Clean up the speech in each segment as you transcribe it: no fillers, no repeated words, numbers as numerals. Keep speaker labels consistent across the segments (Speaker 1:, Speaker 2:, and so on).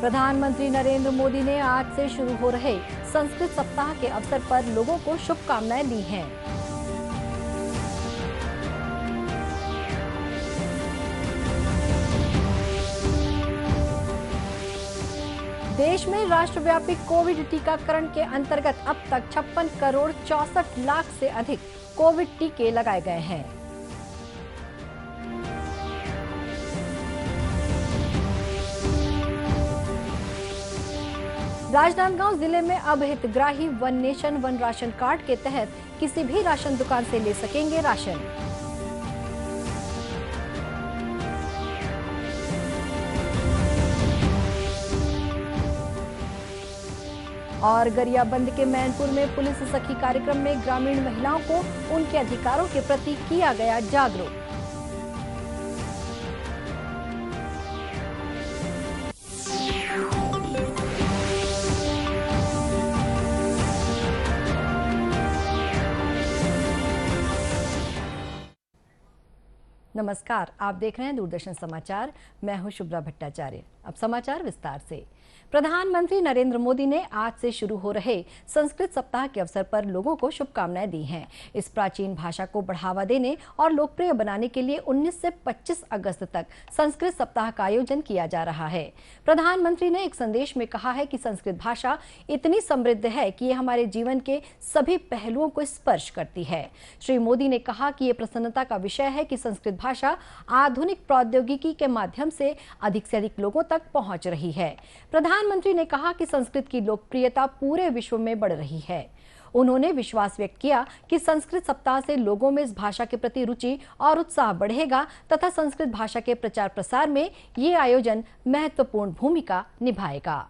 Speaker 1: प्रधानमंत्री नरेंद्र मोदी ने आज से शुरू हो रहे संस्कृत सप्ताह के अवसर पर लोगों को शुभकामनाएं दी हैं। देश में राष्ट्रव्यापी कोविड टीकाकरण के अंतर्गत अब तक 56 करोड़ 64 लाख से अधिक कोविड टीके लगाए गए हैं। राजनांदगांव जिले में अब हितग्राही one nation one ration card के तहत किसी भी राशन दुकान से ले सकेंगे राशन। और गरियाबंद के मैनपुर में पुलिस सखी कार्यक्रम में ग्रामीण महिलाओं को उनके अधिकारों के प्रति किया गया जागरूक। नमस्कार, आप देख रहे हैं दूरदर्शन समाचार। मैं हूं शुभ्रा भट्टाचार्य। अब समाचार विस्तार से। प्रधानमंत्री नरेंद्र मोदी ने आज से शुरू हो रहे संस्कृत सप्ताह के अवसर पर लोगों को शुभकामनाएं दी हैं। इस प्राचीन भाषा को बढ़ावा देने और लोकप्रिय बनाने के लिए 19 से 25 अगस्त तक संस्कृत सप्ताह का आयोजन किया जा रहा है। प्रधानमंत्री ने एक संदेश में कहा है कि संस्कृत भाषा इतनी समृद्ध है कि ये हमारे जीवन के सभी पहलुओं को स्पर्श करती है। श्री मोदी ने कहा कि ये प्रसन्नता का विषय है कि संस्कृत भाषा आधुनिक प्रौद्योगिकी के माध्यम से अधिक लोगों तक पहुंच रही है। प्रधानमंत्री ने कहा कि संस्कृत की लोकप्रियता पूरे विश्व में बढ़ रही है। उन्होंने विश्वास व्यक्त किया कि संस्कृत सप्ताह से लोगों में इस भाषा के प्रति रुचि और उत्साह बढ़ेगा तथा संस्कृत भाषा के प्रचार प्रसार में ये आयोजन महत्वपूर्ण भूमिका निभाएगा।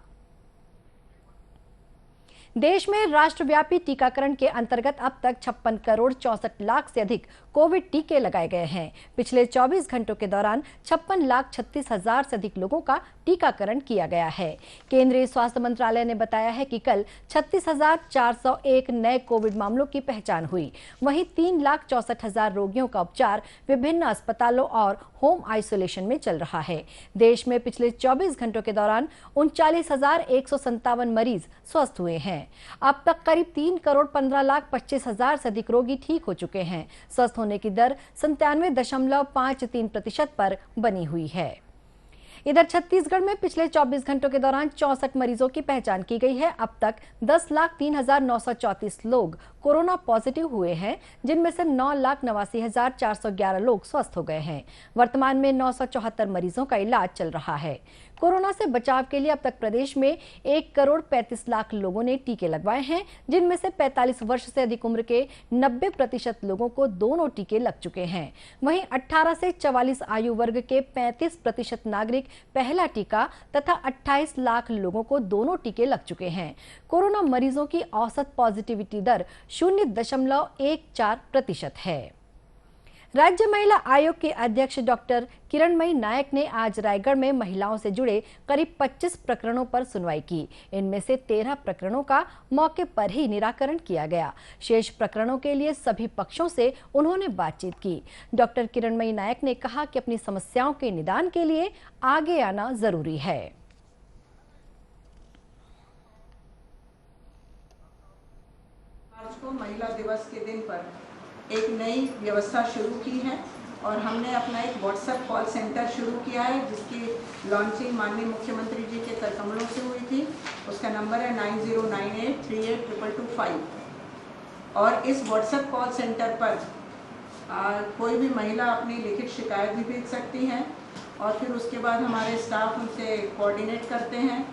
Speaker 1: देश में राष्ट्रव्यापी टीकाकरण के अंतर्गत अब तक 56 करोड़ 64 लाख से अधिक कोविड टीके लगाए गए हैं। पिछले 24 घंटों के दौरान 56,36,000 से अधिक लोगों का टीकाकरण किया गया है। केंद्रीय स्वास्थ्य मंत्रालय ने बताया है कि कल 36,401 नए कोविड मामलों की पहचान हुई। वहीं 3,64,000 रोगियों का उपचार विभिन्न अस्पतालों और होम आइसोलेशन में चल रहा है। देश में पिछले 24 घंटों के दौरान 39,157 मरीज स्वस्थ हुए हैं। अब तक करीब 3 करोड़ 15 लाख 25 हजार से अधिक रोगी ठीक हो चुके हैं। स्वस्थ होने की दर 97.53% पर बनी हुई है। इधर छत्तीसगढ़ में पिछले 24 घंटों के दौरान 64 मरीजों की पहचान की गई है। अब तक 10,03,934 लोग कोरोना पॉजिटिव हुए हैं, जिनमें से 9,89,411 लोग स्वस्थ हो गए हैं। वर्तमान में 974 मरीजों का इलाज चल रहा है। कोरोना से बचाव के लिए अब तक प्रदेश में 1 करोड़ 35 लाख लोगों ने टीके लगवाए हैं, जिनमें से 45 वर्ष से अधिक उम्र के 90% लोगों को दोनों टीके लग चुके हैं। वहीं 18 से 44 आयु वर्ग के 35% नागरिक पहला टीका तथा 28 लाख लोगों को दोनों टीके लग चुके हैं। कोरोना मरीजों की औसत पॉजिटिविटी दर 0.14% है। राज्य महिला आयोग के अध्यक्ष डॉक्टर किरणमयी नायक ने आज रायगढ़ में महिलाओं से जुड़े करीब 25 प्रकरणों पर सुनवाई की। इनमें से 13 प्रकरणों का मौके पर ही निराकरण किया गया। शेष प्रकरणों के लिए सभी पक्षों से उन्होंने बातचीत की। डॉक्टर किरणमयी नायक ने कहा कि अपनी समस्याओं के निदान के लिए आगे आना जरूरी है।
Speaker 2: आज को महिला दिवस के दिन पर एक नई व्यवस्था शुरू की है और हमने अपना एक व्हाट्सएप कॉल सेंटर शुरू किया है, जिसकी लॉन्चिंग माननीय मुख्यमंत्री जी के करकमलों से हुई थी। उसका नंबर है 9098382225 और इस व्हाट्सएप कॉल सेंटर पर कोई भी महिला अपनी लिखित शिकायत भी भेज सकती हैं और फिर उसके बाद हमारे स्टाफ उनसे कोऑर्डिनेट करते हैं।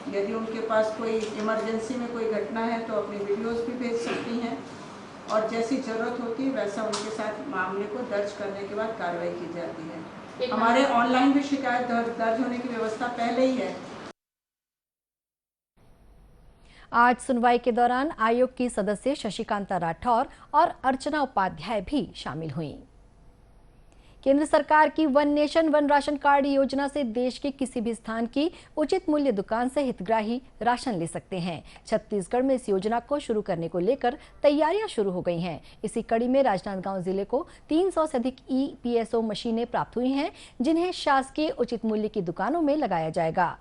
Speaker 2: यदि उनके पास कोई इमरजेंसी में कोई घटना है तो अपनी वीडियोज़ भी भेज सकती हैं और जैसी जरूरत होती है वैसा उनके साथ मामले को दर्ज करने के बाद कार्रवाई की जाती है। हमारे ऑनलाइन भी शिकायत दर्ज होने की व्यवस्था पहले ही है।
Speaker 1: आज सुनवाई के दौरान आयोग की सदस्य शशिकांता राठौर और अर्चना उपाध्याय भी शामिल हुईं। केंद्र सरकार की one nation one ration card योजना से देश के किसी भी स्थान की उचित मूल्य दुकान से हितग्राही राशन ले सकते हैं। छत्तीसगढ़ में इस योजना को शुरू करने को लेकर तैयारियां शुरू हो गई हैं। इसी कड़ी में राजनांदगांव जिले को 300 से अधिक EPSO मशीनें प्राप्त हुई हैं, जिन्हें शासकीय उचित मूल्य की दुकानों में लगाया जाएगा।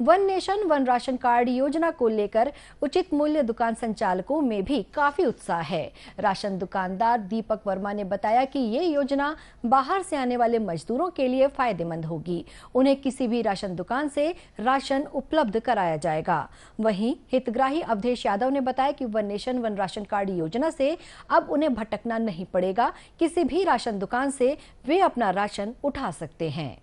Speaker 1: One nation one ration card योजना को लेकर उचित मूल्य दुकान संचालकों में भी काफी उत्साह है। राशन दुकानदार दीपक वर्मा ने बताया कि ये योजना बाहर से आने वाले मजदूरों के लिए फायदेमंद होगी। उन्हें किसी भी राशन दुकान से राशन उपलब्ध कराया जाएगा। वहीं हितग्राही अवधेश यादव ने बताया कि one nation one ration card योजना से अब उन्हें भटकना नहीं पड़ेगा। किसी भी राशन दुकान से वे अपना राशन उठा सकते हैं।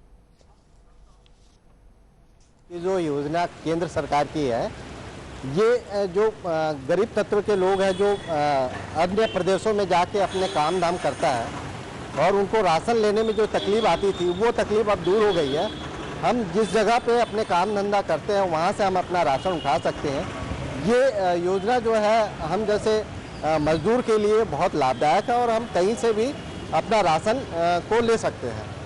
Speaker 3: ये जो योजना केंद्र सरकार की है, ये जो गरीब तत्व के लोग हैं जो अन्य प्रदेशों में जाके अपने काम धाम करता है और उनको राशन लेने में जो तकलीफ आती थी वो तकलीफ अब दूर हो गई है। हम जिस जगह पे अपने काम धंधा करते हैं वहाँ से हम अपना राशन उठा सकते हैं। ये योजना जो है हम जैसे मजदूर के लिए बहुत लाभदायक है और हम कहीं से भी अपना राशन को ले सकते हैं।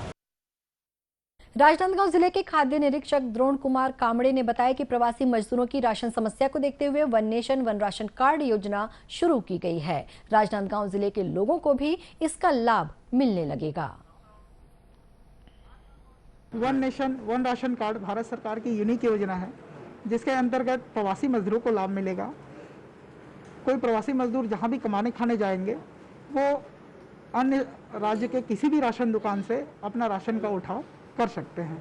Speaker 1: राजनांदगांव जिले के खाद्य निरीक्षक द्रोण कुमार कामड़े ने बताया कि प्रवासी मजदूरों की राशन समस्या को देखते हुए one nation one ration card योजना शुरू की गई है। राजनांदगांव जिले के लोगों को भी इसका लाभ मिलने लगेगा।
Speaker 4: One nation one ration card Bharat सरकार की यूनिक योजना है, जिसके अंतर्गत प्रवासी मजदूरों को लाभ मिलेगा। कोई प्रवासी मजदूर जहां भी कमाने खाने जाएंगे वो अन्य राज्य के किसी भी राशन दुकान से अपना राशन का उठाव कर सकते हैं।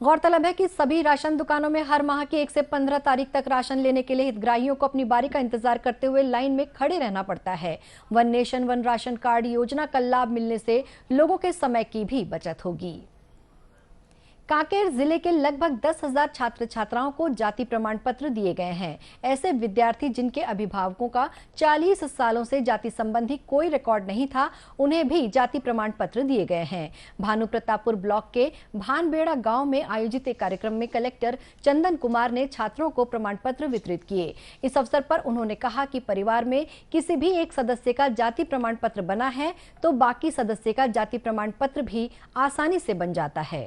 Speaker 1: गौरतलब है कि सभी राशन दुकानों में हर माह की 1 से 15 तारीख तक राशन लेने के लिए हितग्राहियों को अपनी बारी का इंतजार करते हुए लाइन में खड़े रहना पड़ता है। One nation one ration card योजना का लाभ मिलने से लोगों के समय की भी बचत होगी। कांकेर जिले के लगभग 10,000 छात्र छात्राओं को जाति प्रमाण पत्र दिए गए हैं। ऐसे विद्यार्थी जिनके अभिभावकों का 40 सालों से जाति संबंधी कोई रिकॉर्ड नहीं था, उन्हें भी जाति प्रमाण पत्र दिए गए हैं। भानु प्रतापपुर ब्लॉक के भानबेड़ा गांव में आयोजित एक कार्यक्रम में कलेक्टर चंदन कुमार ने छात्रों को प्रमाण पत्र वितरित किए। इस अवसर पर उन्होंने कहा कि परिवार में किसी भी एक सदस्य का जाति प्रमाण पत्र बना है तो बाकी सदस्य का जाति प्रमाण पत्र भी आसानी से बन जाता है।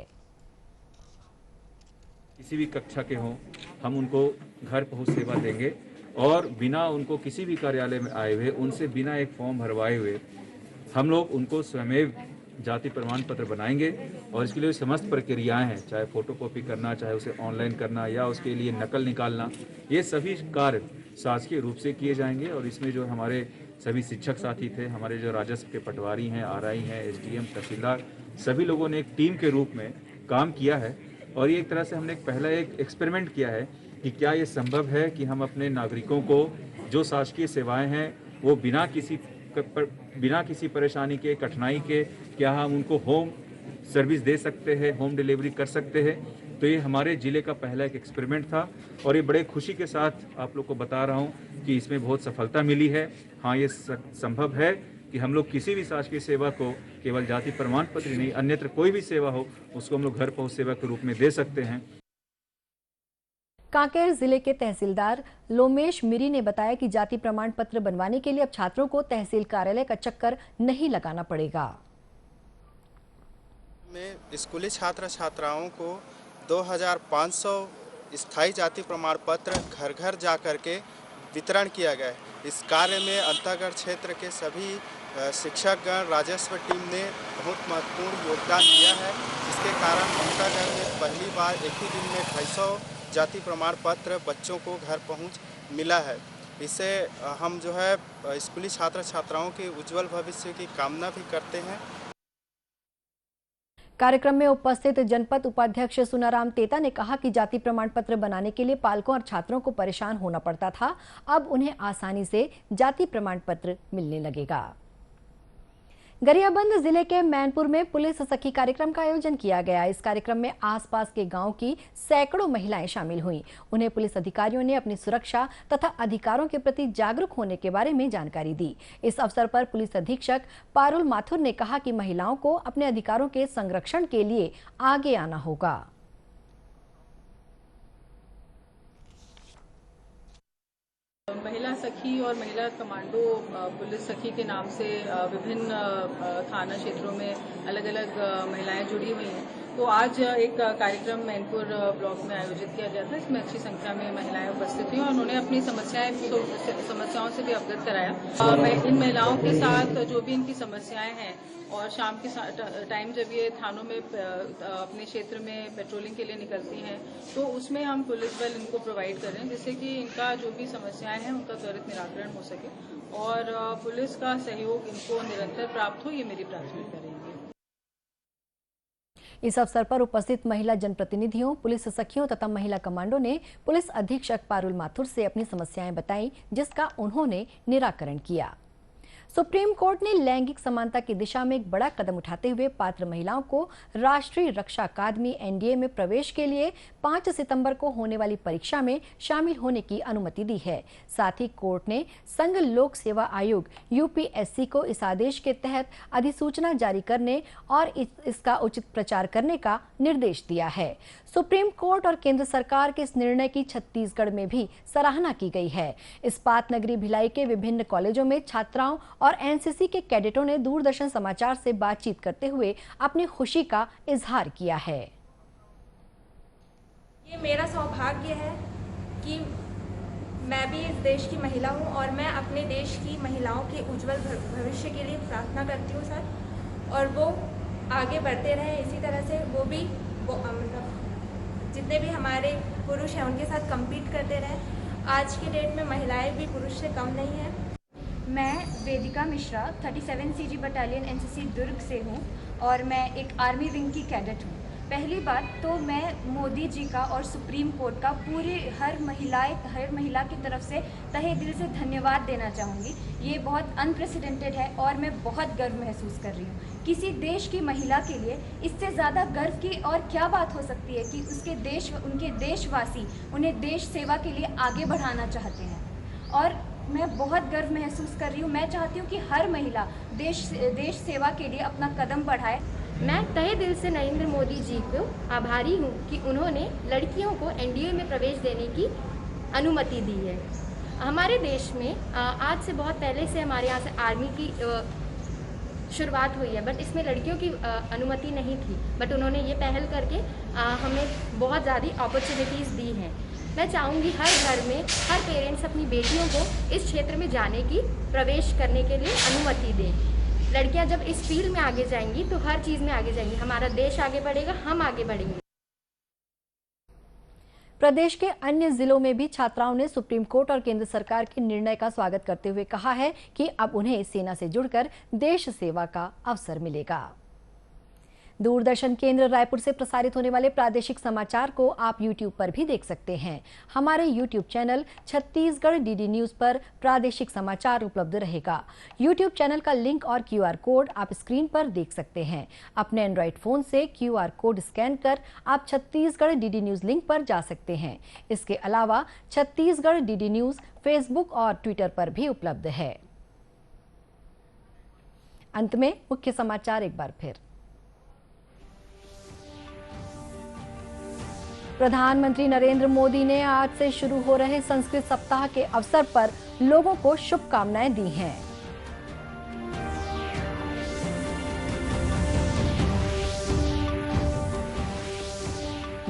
Speaker 5: किसी भी कक्षा के हों, हम उनको घर पहुंच सेवा देंगे और बिना उनको किसी भी कार्यालय में आए हुए, उनसे बिना एक फॉर्म भरवाए हुए हम लोग उनको स्वयं जाति प्रमाण पत्र बनाएंगे। और इसके लिए समस्त प्रक्रियाएं हैं, चाहे फोटोकॉपी करना, चाहे उसे ऑनलाइन करना या उसके लिए नकल निकालना, ये सभी कार्य शासकीय रूप से किए जाएंगे। और इसमें जो हमारे सभी शिक्षक साथी थे, हमारे जो राजस्व के पटवारी हैं, आरआई हैं, एसडीएम, तहसीलदार, सभी लोगों ने एक टीम के रूप में काम किया है। और ये एक तरह से हमने पहला एक एक्सपेरिमेंट किया है कि क्या ये संभव है कि हम अपने नागरिकों को जो शासकीय सेवाएं हैं वो बिना किसी परेशानी के, कठिनाई के, क्या हम उनको होम सर्विस दे सकते हैं, होम डिलीवरी कर सकते हैं। तो ये हमारे ज़िले का पहला एक एक्सपेरिमेंट था और ये बड़े खुशी के साथ आप लोग को बता रहा हूँ कि इसमें बहुत सफलता मिली है। हाँ, ये संभव है कि हम लोग किसी भी शासकीय सेवा को केवल जाति प्रमाण पत्र नहीं, अन्यत्र कोई भी सेवा हो उसको हम लोग घर पहुंच सेवा के रूप में दे सकते हैं।
Speaker 1: कांकेर जिले के तहसीलदार लोमेश मिरी ने बताया कि जाति प्रमाण पत्र बनवाने के लिए अब छात्रों को तहसील कार्यालय का चक्कर नहीं लगाना पड़ेगा।
Speaker 6: में स्कूली छात्र छात्राओं को 2500 स्थायी जाति प्रमाण पत्र घर घर जा करके वितरण किया गया है। इस कार्य में अंतर्गत क्षेत्र के सभी शिक्षकगण, राजस्व टीम ने बहुत महत्वपूर्ण योगदान दिया है। इसके कारण अंतर्गत में पहली बार एक ही दिन में 250 जाति प्रमाण पत्र बच्चों को घर पहुंच मिला है। इससे हम जो है स्कूली छात्र छात्राओं के उज्जवल भविष्य की कामना भी करते हैं।
Speaker 1: कार्यक्रम में उपस्थित जनपद उपाध्यक्ष सुनाराम तेता ने कहा कि जाति प्रमाण पत्र बनाने के लिए पालकों और छात्रों को परेशान होना पड़ता था, अब उन्हें आसानी से जाति प्रमाण पत्र मिलने लगेगा। गरियाबंद जिले के मैनपुर में पुलिस सखी कार्यक्रम का आयोजन किया गया। इस कार्यक्रम में आसपास के गांव की सैकड़ों महिलाएं शामिल हुईं। उन्हें पुलिस अधिकारियों ने अपनी सुरक्षा तथा अधिकारों के प्रति जागरूक होने के बारे में जानकारी दी। इस अवसर पर पुलिस अधीक्षक पारुल माथुर ने कहा कि महिलाओं को अपने अधिकारों के संरक्षण के लिए आगे आना होगा।
Speaker 7: महिला सखी और महिला कमांडो पुलिस सखी के नाम से विभिन्न थाना क्षेत्रों में अलग अलग महिलाएं जुड़ी हुई हैं। तो आज एक कार्यक्रम मैनपुर ब्लॉक में आयोजित किया गया था। इसमें अच्छी संख्या में महिलाएं उपस्थित थीं और उन्होंने अपनी समस्याओं से भी अवगत कराया। मैं इन महिलाओं के साथ जो भी इनकी समस्याएं हैं और शाम के टाइम जब ये थानों में अपने क्षेत्र में पेट्रोलिंग के लिए निकलती हैं तो उसमें हम पुलिस बल इनको प्रोवाइड करें, जिससे कि इनका जो भी समस्याएं हैं उनका त्वरित निराकरण हो सके और पुलिस का सहयोग इनको निरंतर प्राप्त हो, ये मेरी प्राथमिकता रहेगी।
Speaker 1: इस अवसर पर उपस्थित महिला जनप्रतिनिधियों, पुलिस सखियों तथा महिला कमांडो ने पुलिस अधीक्षक पारुल माथुर से अपनी समस्याएं बताई, जिसका उन्होंने निराकरण किया। सुप्रीम कोर्ट ने लैंगिक समानता की दिशा में एक बड़ा कदम उठाते हुए पात्र महिलाओं को राष्ट्रीय रक्षा अकादमी एनडीए में प्रवेश के लिए 5 सितंबर को होने वाली परीक्षा में शामिल होने की अनुमति दी है। साथ ही कोर्ट ने संघ लोक सेवा आयोग यूपीएससी को इस आदेश के तहत अधिसूचना जारी करने और इसका उचित प्रचार करने का निर्देश दिया है। सुप्रीम कोर्ट और केंद्र सरकार के इस निर्णय की छत्तीसगढ़ में भी सराहना की गई है। इस्पात नगरी भिलाई के विभिन्न कॉलेजों में छात्राओं और एनसीसी के कैडेटों ने दूरदर्शन समाचार से बातचीत करते हुए अपनी खुशी का इजहार किया है।
Speaker 8: ये मेरा सौभाग्य है कि मैं भी इस देश की महिला हूँ और मैं अपने देश की महिलाओं के उज्जवल भविष्य के लिए प्रार्थना करती हूँ सर, और वो आगे बढ़ते रहें इसी तरह से। वो भी मतलब जितने भी हमारे पुरुष हैं उनके साथ compete करते रहें। आज के डेट में महिलाएं भी पुरुष से कम नहीं हैं।
Speaker 9: मैं वेदिका मिश्रा 37 सीजी बटालियन एनसीसी दुर्ग से हूँ और मैं एक आर्मी विंग की कैडेट हूँ। पहली बात तो मैं मोदी जी का और सुप्रीम कोर्ट का पूरी हर महिला की तरफ से तहे दिल से धन्यवाद देना चाहूँगी। ये बहुत अनप्रेसिडेंटेड है और मैं बहुत गर्व महसूस कर रही हूँ। किसी देश की महिला के लिए इससे ज़्यादा गर्व की और क्या बात हो सकती है कि उनके देशवासी उन्हें देश सेवा के लिए आगे बढ़ाना चाहते हैं, और मैं बहुत गर्व महसूस कर रही हूँ। मैं चाहती हूँ कि हर महिला देश सेवा के लिए अपना कदम बढ़ाए।
Speaker 10: मैं तहे दिल से नरेंद्र मोदी जी को आभारी हूँ कि उन्होंने लड़कियों को एनडीए में प्रवेश देने की अनुमति दी है। हमारे देश में आज से बहुत पहले से हमारे यहाँ से आर्मी की शुरुआत हुई है, बट इसमें लड़कियों की अनुमति नहीं थी, बट उन्होंने ये पहल करके हमें बहुत ज़्यादा अपॉर्चुनिटीज़ दी हैं। मैं चाहूँगी हर घर में हर पेरेंट्स अपनी बेटियों को इस क्षेत्र में जाने की, प्रवेश करने के लिए अनुमति दें। लड़कियां जब इस फील्ड में आगे जाएंगी तो हर चीज़ में आगे जाएंगी, हमारा देश आगे बढ़ेगा, हम आगे बढ़ेंगे।
Speaker 1: प्रदेश के अन्य जिलों में भी छात्राओं ने सुप्रीम कोर्ट और केंद्र सरकार के निर्णय का स्वागत करते हुए कहा है कि अब उन्हें सेना से जुड़कर देश सेवा का अवसर मिलेगा। दूरदर्शन केंद्र रायपुर से प्रसारित होने वाले प्रादेशिक समाचार को आप YouTube पर भी देख सकते हैं। हमारे YouTube channel Chhattisgarh DD news पर प्रादेशिक समाचार उपलब्ध रहेगा। YouTube चैनल का लिंक और QR कोड आप स्क्रीन पर देख सकते हैं। अपने एंड्रॉइड फोन से QR कोड स्कैन कर आप छत्तीसगढ़ डीडी न्यूज लिंक पर जा सकते हैं। इसके अलावा छत्तीसगढ़ डीडी न्यूज फेसबुक और ट्विटर पर भी उपलब्ध है। अंत में मुख्य समाचार एक बार फिर। प्रधानमंत्री नरेंद्र मोदी ने आज से शुरू हो रहे संस्कृत सप्ताह के अवसर पर लोगों को शुभकामनाएं दी हैं।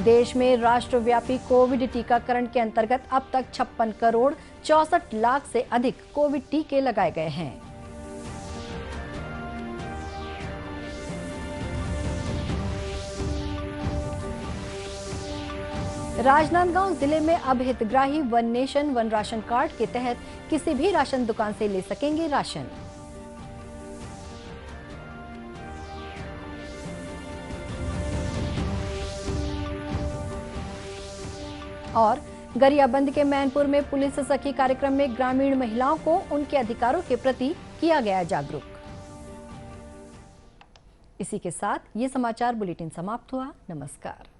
Speaker 1: देश में राष्ट्रव्यापी कोविड टीकाकरण के अंतर्गत अब तक 56 करोड़ 64 लाख से अधिक कोविड टीके लगाए गए हैं। राजनांदगांव जिले में अब हितग्राही one nation one ration card के तहत किसी भी राशन दुकान से ले सकेंगे राशन। और गरियाबंद के मैनपुर में पुलिस सखी कार्यक्रम में ग्रामीण महिलाओं को उनके अधिकारों के प्रति किया गया जागरूक। इसी के साथ ये समाचार बुलेटिन समाप्त हुआ। नमस्कार।